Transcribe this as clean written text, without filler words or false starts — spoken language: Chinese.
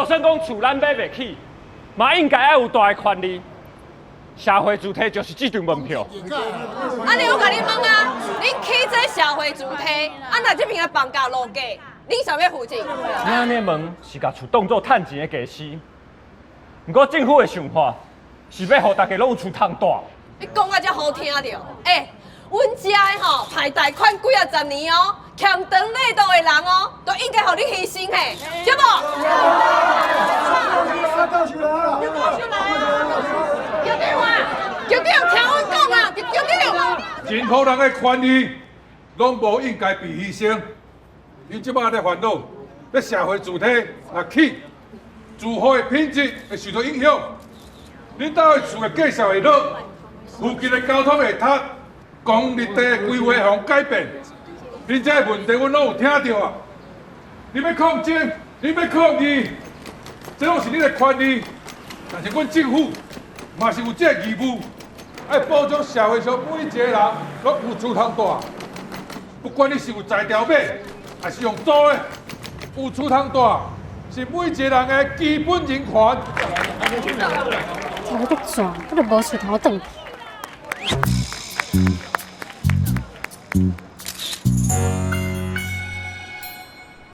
就算讲厝咱买袂起，嘛应该要有大的权利。社会主体就是这张门票。安尼我甲你问啊，恁起这社会主体，若这边的房价落价，恁想要负责？咱安尼问是甲厝当做趁钱的家私，不过政府的想法是要互大家拢有厝通住。你讲啊，才好听着。阮遮的吼排贷款几啊十年哦，欠长累倒的人哦，都应该互你牺牲嘿，对无？局长啊，局长听阮讲啊，局长。真可人的权利，拢无应该被牺牲。你即摆咧烦恼，咧社会主体若起，住户的品质会受到影响。恁兜的厝的介绍会落，附近的交通会塌。公立地规划项改变，恁这问题阮拢有听到啊！你要抗争，你要抗议，这拢是你的权利。但是阮政府嘛是有这个义务，要保障社会上每一个人拢有厝通住。不管你是有在条买，还是用租的，有厝通住是每一个人的基本人权。听你在转，我就无厝通转去。